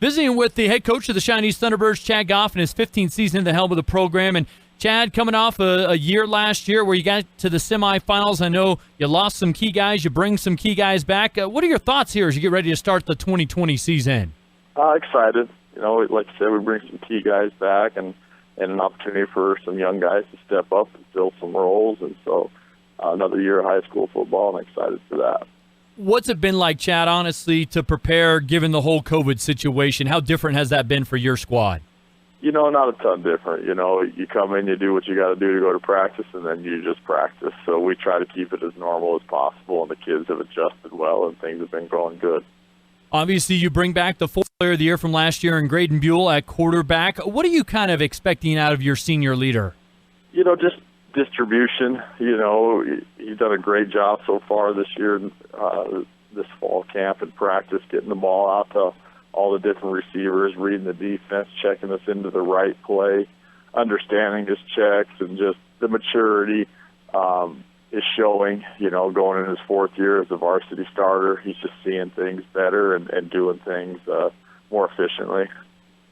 Visiting with the head coach of the Cheyenne East Thunderbirds, Chad Goff, in his 15th season in the helm of the program. And Chad, coming off a year last year where you got to the semifinals, I know you lost some key guys, you bring some key guys back. What are your thoughts here as you get ready to start the 2020 season? Excited. Like I said, we bring some key guys back and an opportunity for some young guys to step up and fill some roles. And so another year of high school football, and I'm excited for that. What's it been like, Chad, honestly, to prepare given the whole COVID situation? How different has that been for your squad? Not a ton different. You come in, you do what you got to do to go to practice, and then you just practice. So we try to keep it as normal as possible, and the kids have adjusted well, and things have been going good. Obviously, you bring back the full player of the year from last year in Graydon Buell at quarterback. What are you kind of expecting out of your senior leader? Just distribution. He's done a great job so far this year, this fall camp and practice, getting the ball out to all the different receivers, reading the defense, checking us into the right play, understanding his checks, and just the maturity is showing, going in his fourth year as a varsity starter. He's just seeing things better and doing things more efficiently.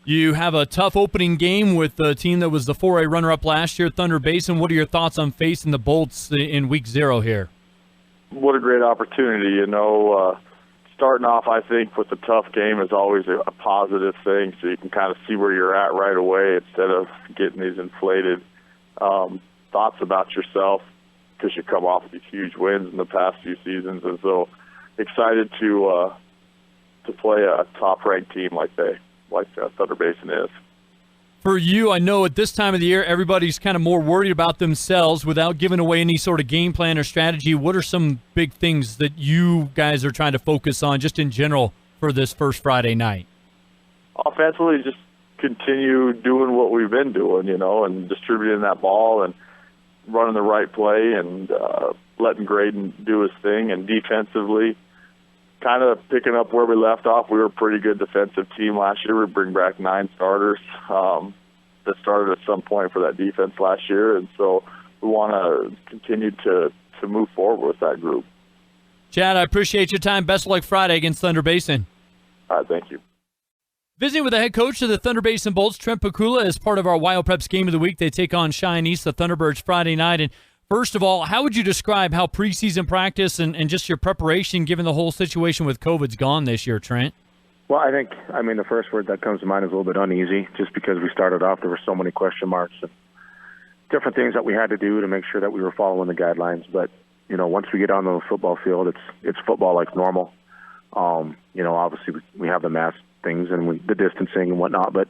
You have a tough opening game with the team that was the 4A runner-up last year, Thunder Basin. What are your thoughts on facing the Bolts in week 0 here? What a great opportunity. Starting off, I think, with a tough game is always a positive thing, so you can kind of see where you're at right away instead of getting these inflated thoughts about yourself because you come off these huge wins in the past few seasons. And so excited to play a top-ranked team like Thunder Basin is. For you, I know at this time of the year, everybody's kind of more worried about themselves without giving away any sort of game plan or strategy. What are some big things that you guys are trying to focus on just in general for this first Friday night? Offensively, just continue doing what we've been doing, and distributing that ball and running the right play and letting Graydon do his thing. And defensively, kind of picking up where we left off. We were a pretty good defensive team last year. We bring back 9 starters that started at some point for that defense last year, and so we want to continue to move forward with that group. Chad, I appreciate your time. Best of luck Friday against Thunder Basin. All right, thank you. Visiting with the head coach of the Thunder Basin Bolts, Trent Pikula, as part of our Wyopreps Game of the Week. They take on Cheyenne East, the Thunderbirds, Friday night. And first of all, how would you describe how preseason practice and just your preparation, given the whole situation with COVID's gone this year, Trent? Well, the first word that comes to mind is a little bit uneasy, just because we started off, there were so many question marks and different things that we had to do to make sure that we were following the guidelines. But, once we get on the football field, it's football like normal. Obviously we have the mask things and the distancing and whatnot, but,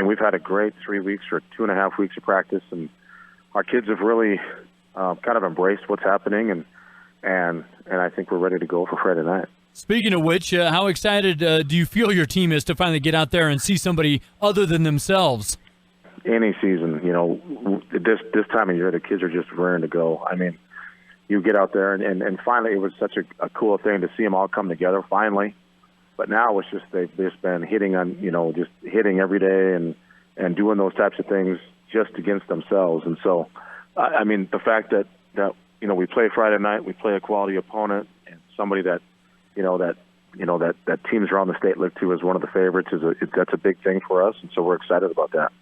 we've had a great 3 weeks or 2.5 weeks of practice, and our kids have really kind of embraced what's happening, and I think we're ready to go for Friday night. Speaking of which, how excited do you feel your team is to finally get out there and see somebody other than themselves? Any season, this time of year, the kids are just raring to go. You get out there, and finally, it was such a cool thing to see them all come together finally. But now it's just they've just been hitting just hitting every day and doing those types of things just against themselves. And so, the fact that we play Friday night, we play a quality opponent, and somebody that teams around the state look to as one of the favorites that's a big thing for us, and so we're excited about that.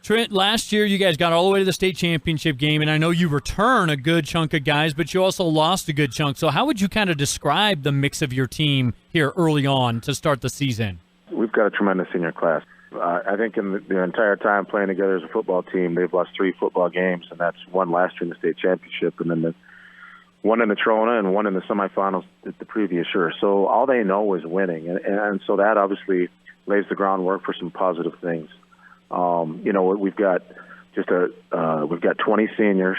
Trent, last year you guys got all the way to the state championship game, and I know you return a good chunk of guys, but you also lost a good chunk. So how would you kind of describe the mix of your team here early on to start the season? We've got a tremendous senior class. I think in the entire time playing together as a football team, they've lost 3 football games, and that's one last year in the state championship, and then one in the Trona and one in the semifinals the previous year. So all they know is winning, and so that obviously lays the groundwork for some positive things. We've got 20 seniors.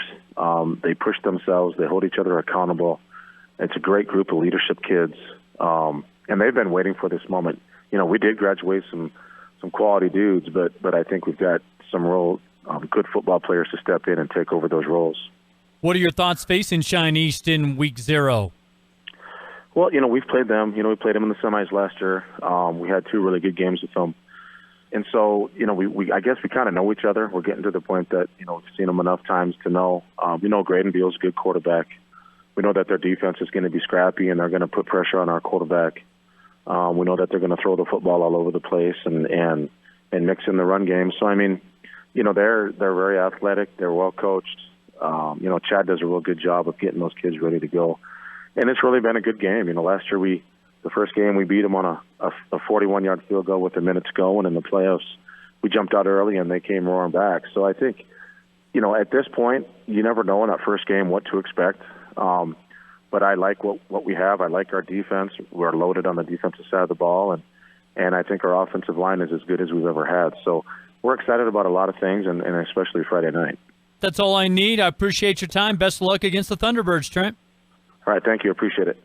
They push themselves. They hold each other accountable. It's a great group of leadership kids, and they've been waiting for this moment. We did graduate some quality dudes, but I think we've got some real good football players to step in and take over those roles. What are your thoughts facing Cheyenne East in week 0? Well, we've played them. We played them in the semis last year. We had 2 really good games with them. And so, I guess we kind of know each other. We're getting to the point that, we've seen them enough times to know. We know Graydon Buell's a good quarterback. We know that their defense is going to be scrappy and they're going to put pressure on our quarterback. We know that they're going to throw the football all over the place and mix in the run game. So, I mean, you know, they're very athletic. They're well coached. You know, Chad does a real good job of getting those kids ready to go. And it's really been a good game. You know, last year the first game we beat them on a 41-yard field goal with a minute to go, and in the playoffs we jumped out early and they came roaring back. So I think, you know, at this point, you never know in that first game what to expect. But I like what we have. I like our defense. We're loaded on the defensive side of the ball, and I think our offensive line is as good as we've ever had. So we're excited about a lot of things, and especially Friday night. That's all I need. I appreciate your time. Best of luck against the Thunderbirds, Trent. All right, thank you. Appreciate it.